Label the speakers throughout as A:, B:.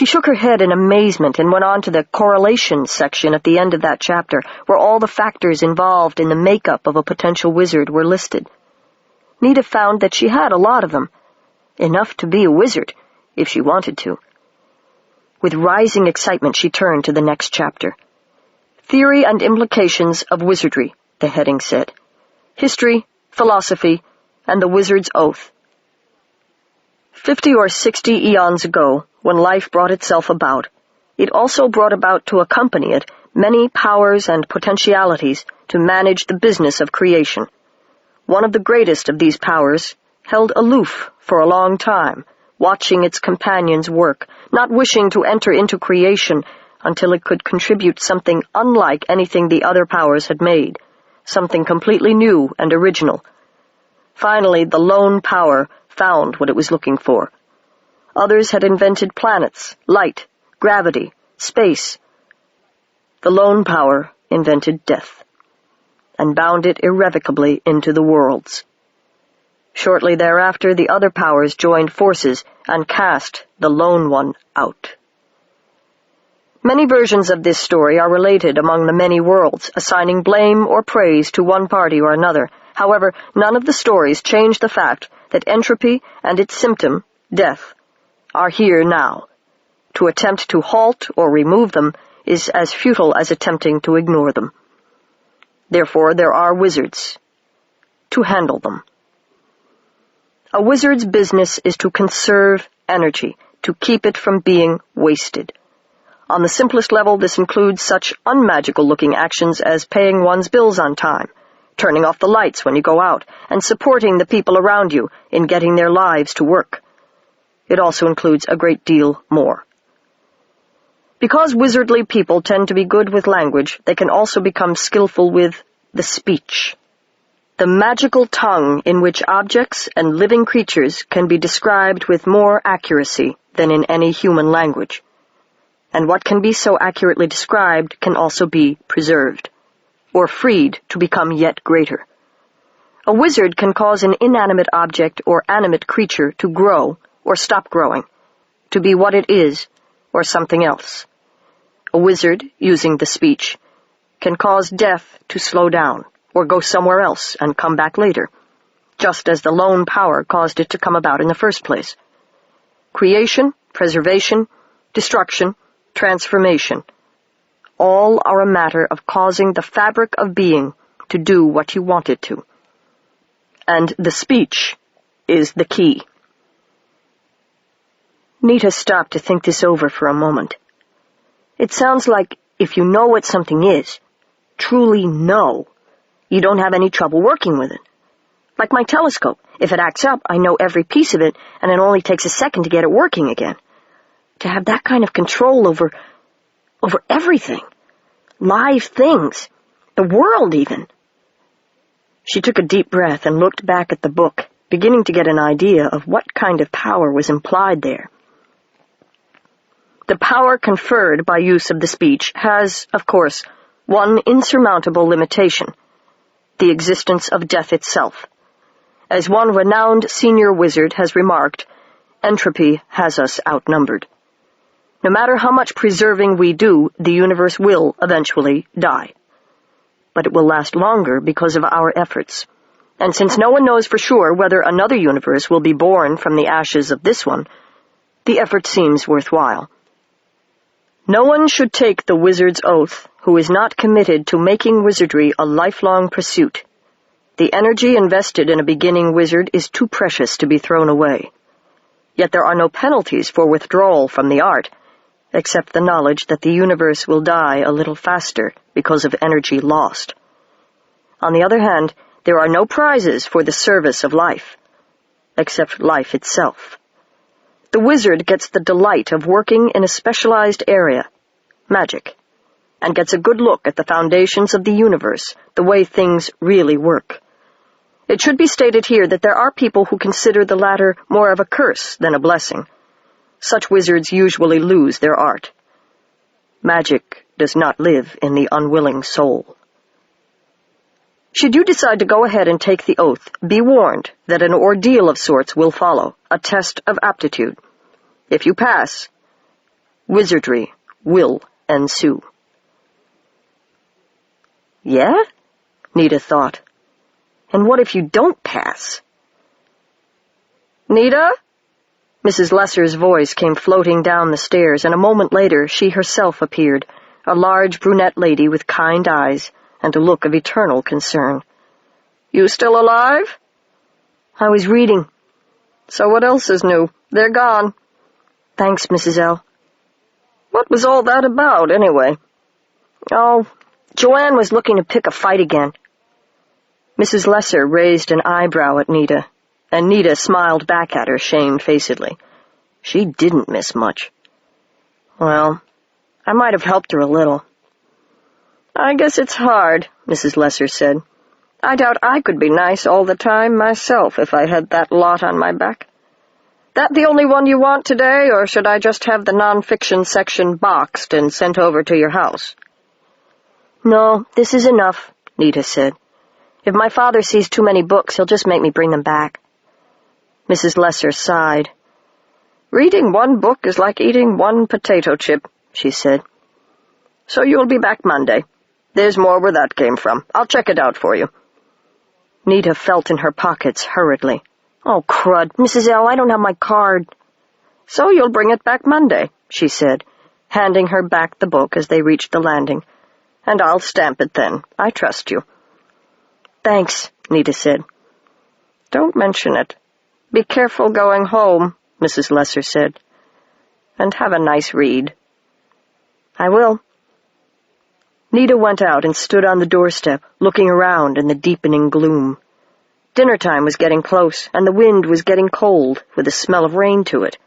A: She shook her head in amazement and went on to the correlation section at the end of that chapter, where all the factors involved in the makeup of a potential wizard were listed. Nita found that she had a lot of them. Enough to be a wizard, if she wanted to. With rising excitement, she turned to the next chapter. Theory and Implications of Wizardry, the heading said. History, Philosophy, and the Wizard's Oath. 50 or 60 eons ago, when life brought itself about, it also brought about to accompany it many powers and potentialities to manage the business of creation. One of the greatest of these powers held aloof for a long time, watching its companions work, not wishing to enter into creation until it could contribute something unlike anything the other powers had made, something completely new and original. Finally, the lone power found what it was looking for. Others had invented planets, light, gravity, space. The lone power invented death, and bound it irrevocably into the worlds. Shortly thereafter, the other powers joined forces and cast the lone one out. Many versions of this story are related among the many worlds, assigning blame or praise to one party or another. However, none of the stories change the fact that entropy and its symptom, death, are here now. To attempt to halt or remove them is as futile as attempting to ignore them. Therefore, there are wizards to handle them. A wizard's business is to conserve energy, to keep it from being wasted. On the simplest level, this includes such unmagical-looking actions as paying one's bills on time, turning off the lights when you go out, and supporting the people around you in getting their lives to work. It also includes a great deal more. Because wizardly people tend to be good with language, they can also become skillful with the speech. The magical tongue in which objects and living creatures can be described with more accuracy than in any human language. And what can be so accurately described can also be preserved, or freed to become yet greater. A wizard can cause an inanimate object or animate creature to grow or stop growing, to be what it is or something else. A wizard, using the speech, can cause death to slow down or go somewhere else and come back later, just as the lone power caused it to come about in the first place. Creation, preservation, destruction, transformation, all are a matter of causing the fabric of being to do what you want it to. And the speech is the key. Nita stopped to think this over for a moment. It sounds like if you know what something is, truly know, you don't have any trouble working with it. Like my telescope. If it acts up, I know every piece of it, and it only takes a second to get it working again. To have that kind of control over everything. Live things. The world, even. She took a deep breath and looked back at the book, beginning to get an idea of what kind of power was implied there. The power conferred by use of the speech has, of course, one insurmountable limitation: the existence of death itself. As one renowned senior wizard has remarked, entropy has us outnumbered. No matter how much preserving we do, the universe will eventually die. But it will last longer because of our efforts. And since no one knows for sure whether another universe will be born from the ashes of this one, the effort seems worthwhile. No one should take the wizard's oath who is not committed to making wizardry a lifelong pursuit. The energy invested in a beginning wizard is too precious to be thrown away. Yet there are no penalties for withdrawal from the art, except the knowledge that the universe will die a little faster because of energy lost. On the other hand, there are no prizes for the service of life, except life itself. The wizard gets the delight of working in a specialized area, magic, and gets a good look at the foundations of the universe, the way things really work. It should be stated here that there are people who consider the latter more of a curse than a blessing. Such wizards usually lose their art. Magic does not live in the unwilling soul. Should you decide to go ahead and take the oath, be warned that an ordeal of sorts will follow, a test of aptitude. If you pass, Wizardry will ensue. Yeah? Nita thought. And what if you don't pass? Nita? Mrs. Lesser's voice came floating down the stairs, and a moment later she herself appeared, a large brunette lady with kind eyes and a look of eternal concern. You still alive? I was reading. So what else is new? They're gone. Thanks, Mrs. L. What was all that about, anyway? Oh, Joanne was looking to pick a fight again. Mrs. Lesser raised an eyebrow at Nita, and Nita smiled back at her shamefacedly. She didn't miss much. Well, I might have helped her a little. I guess it's hard, Mrs. Lesser said. I doubt I could be nice all the time myself if I had that lot on my back. That the only one you want today, or should I just have the nonfiction section boxed and sent over to your house? No, this is enough, Nita said. If my father sees too many books, he'll just make me bring them back. Mrs. Lesser sighed. Reading one book is like eating one potato chip, she said. So you'll be back Monday. There's more where that came from. I'll check it out for you. Nita felt in her pockets hurriedly. Oh, crud, Mrs. L., I don't have my card. So you'll bring it back Monday, she said, handing her back the book as they reached the landing. And I'll stamp it then. I trust you. Thanks, Nita said. Don't mention it. Be careful going home, Mrs. Lesser said. And have a nice read. I will. Nita went out and stood on the doorstep, looking around in the deepening gloom. Dinner-time was getting close, and the wind was getting cold, with a smell of rain to it.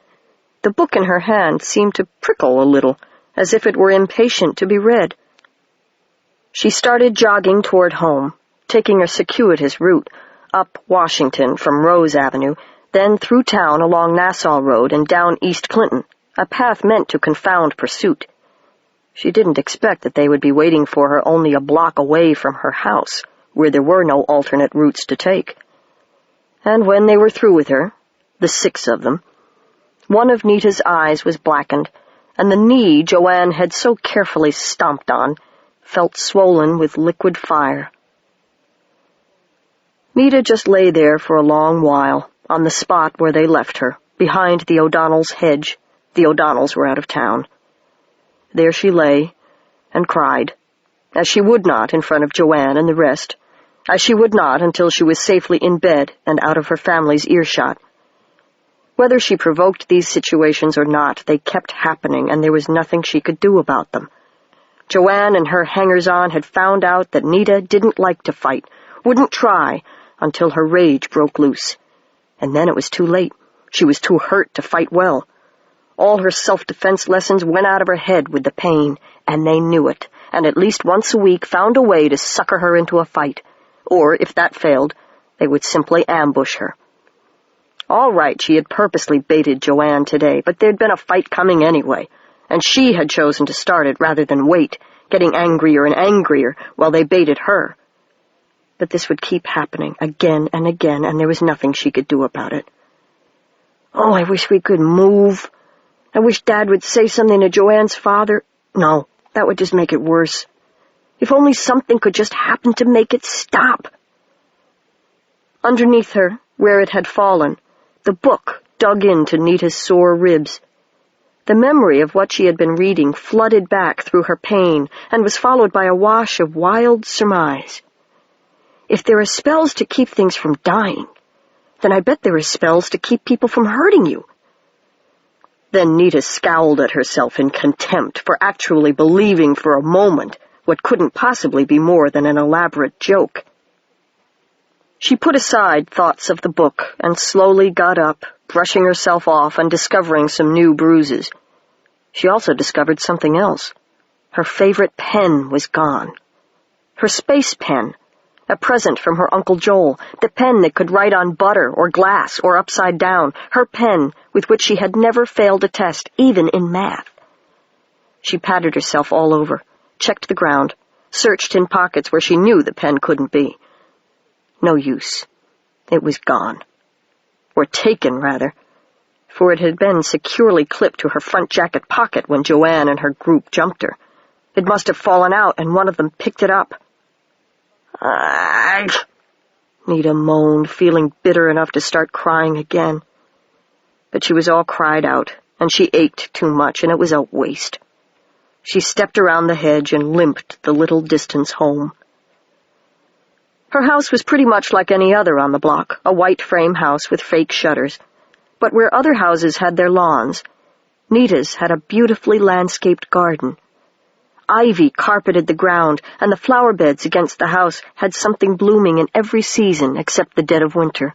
A: The book in her hand seemed to prickle a little, as if it were impatient to be read. She started jogging toward home, taking a circuitous route, up Washington from Rose Avenue, then through town along Nassau Road and down East Clinton, a path meant to confound pursuit. She didn't expect that they would be waiting for her only a block away from her house, where there were no alternate routes to take. And when they were through with her, the 6 of them, one of Nita's eyes was blackened, and the knee Joanne had so carefully stomped on felt swollen with liquid fire. Nita just lay there for a long while, on the spot where they left her, behind the O'Donnells' hedge. The O'Donnells were out of town. There she lay and cried, as she would not in front of Joanne and the rest, as she would not until she was safely in bed and out of her family's earshot. Whether she provoked these situations or not, they kept happening, and there was nothing she could do about them. Joanne and her hangers-on had found out that Nita didn't like to fight, wouldn't try, until her rage broke loose. And then it was too late. She was too hurt to fight well. All her self-defense lessons went out of her head with the pain, and they knew it, and at least once a week found a way to sucker her into a fight. Or, if that failed, they would simply ambush her. All right, she had purposely baited Joanne today, but there'd been a fight coming anyway, and she had chosen to start it rather than wait, getting angrier and angrier while they baited her. But this would keep happening again and again, and there was nothing she could do about it. Oh, I wish we could move. I wish Dad would say something to Joanne's father. No, that would just make it worse. If only something could just happen to make it stop. Underneath her, where it had fallen, the book dug into Nita's sore ribs. The memory of what she had been reading flooded back through her pain and was followed by a wash of wild surmise. If there are spells to keep things from dying, then I bet there are spells to keep people from hurting you. Then Nita scowled at herself in contempt for actually believing for a moment what couldn't possibly be more than an elaborate joke. She put aside thoughts of the book and slowly got up, brushing herself off and discovering some new bruises. She also discovered something else. Her favorite pen was gone. Her space pen, a present from her Uncle Joel, the pen that could write on butter or glass or upside down, her pen with which she had never failed a test, even in math. She patted herself all over, checked the ground, searched in pockets where she knew the pen couldn't be. No use. It was gone. Or taken, rather. for it had been securely clipped to her front jacket pocket when Joanne and her group jumped her. It must have fallen out, and one of them picked it up. "Ugh," Nita moaned, feeling bitter enough to start crying again. But she was all cried out, and she ached too much, and it was a waste. She stepped around the hedge and limped the little distance home. Her house was pretty much like any other on the block, a white frame house with fake shutters. But where other houses had their lawns, Nita's had a beautifully landscaped garden. Ivy carpeted the ground, and the flower beds against the house had something blooming in every season except the dead of winter.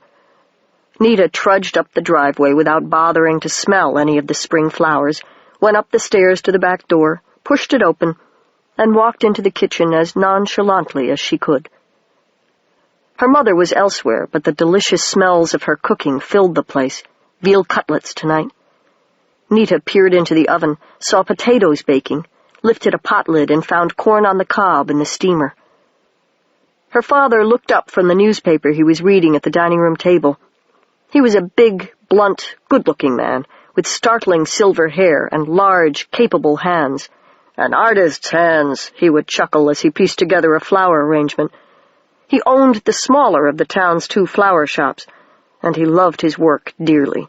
A: Nita trudged up the driveway without bothering to smell any of the spring flowers, went up the stairs to the back door, pushed it open, and walked into the kitchen as nonchalantly as she could. Her mother was elsewhere, but the delicious smells of her cooking filled the place. Veal cutlets tonight. Nita peered into the oven, saw potatoes baking, lifted a pot lid and found corn on the cob in the steamer. Her father looked up from the newspaper he was reading at the dining room table. He was a big, blunt, good-looking man, with startling silver hair and large, capable hands. "An artist's hands," he would chuckle as he pieced together a flower arrangement. He owned the smaller of the town's 2 flower shops, and he loved his work dearly.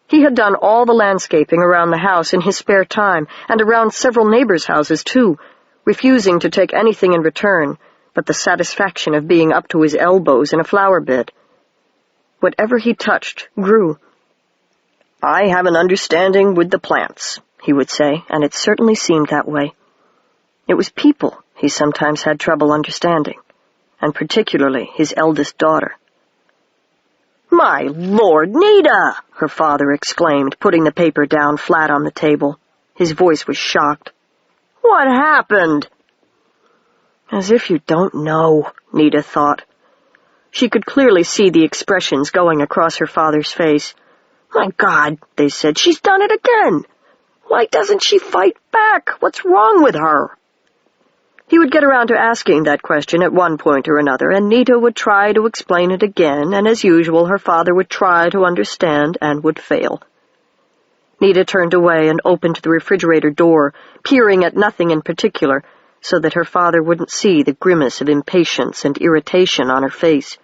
A: He had done all the landscaping around the house in his spare time, and around several neighbors' houses, too, refusing to take anything in return but the satisfaction of being up to his elbows in a flower bed. Whatever he touched grew. "I have an understanding with the plants," he would say, and it certainly seemed that way. It was people he sometimes had trouble understanding, and particularly his eldest daughter. "My Lord, Nita!" her father exclaimed, putting the paper down flat on the table. His voice was shocked. "What happened?" "As if you don't know," Nita thought. She could clearly see the expressions going across her father's face. "My God," they said, "she's done it again! Why doesn't she fight back? What's wrong with her?" He would get around to asking that question at one point or another, and Nita would try to explain it again, and as usual her father would try to understand and would fail. Nita turned away and opened the refrigerator door, peering at nothing in particular, so that her father wouldn't see the grimace of impatience and irritation on her face.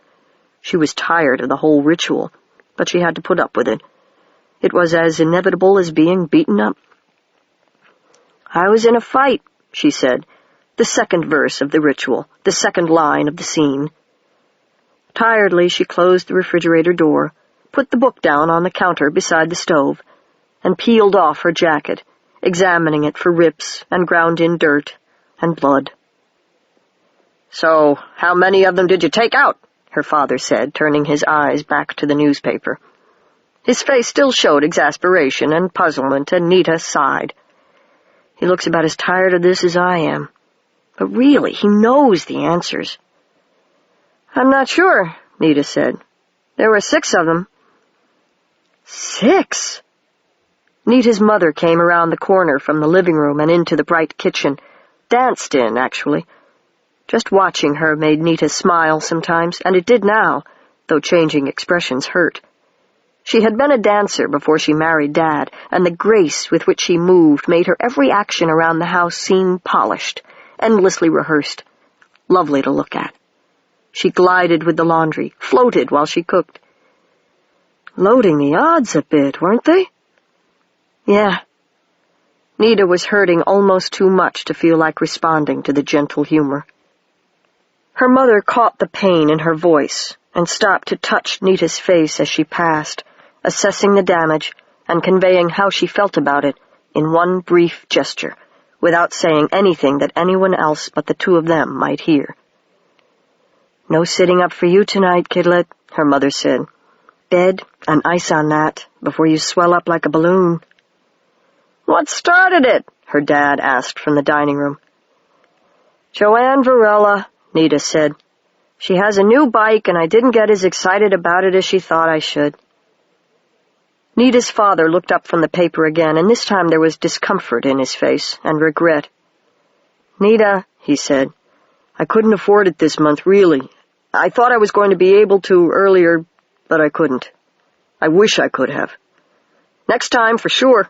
A: She was tired of the whole ritual, but she had to put up with it. It was as inevitable as being beaten up. "I was in a fight," she said, the second verse of the ritual, the second line of the scene. Tiredly, she closed the refrigerator door, put the book down on the counter beside the stove, and peeled off her jacket, examining it for rips and ground-in dirt and blood. "So, how many of them did you take out?" her father said, turning his eyes back to the newspaper. His face still showed exasperation and puzzlement, and Nita sighed. "He looks about as tired of this as I am. But really, he knows the answers." "I'm not sure," Nita said. "There were 6 of them." 6? Nita's mother came around the corner from the living room and into the bright kitchen. Danced in, actually. Just watching her made Nita smile sometimes, and it did now, though changing expressions hurt. She had been a dancer before she married Dad, and the grace with which she moved made her every action around the house seem polished, endlessly rehearsed, lovely to look at. She glided with the laundry, floated while she cooked. Loading the odds a bit, weren't they? Yeah. Nita was hurting almost too much to feel like responding to the gentle humor. Her mother caught the pain in her voice and stopped to touch Nita's face as she passed, assessing the damage and conveying how she felt about it in one brief gesture, without saying anything that anyone else but the 2 of them might hear. "No sitting up for you tonight, kidlet," her mother said. "Bed and ice on that before you swell up like a balloon." "What started it?" her dad asked from the dining room. "Joanne Varela," Nita said. "She has a new bike, and I didn't get as excited about it as she thought I should." Nita's father looked up from the paper again, and this time there was discomfort in his face and regret. "Nita," he said, "I couldn't afford it this month, really. I thought I was going to be able to earlier, but I couldn't. I wish I could have. Next time, for sure.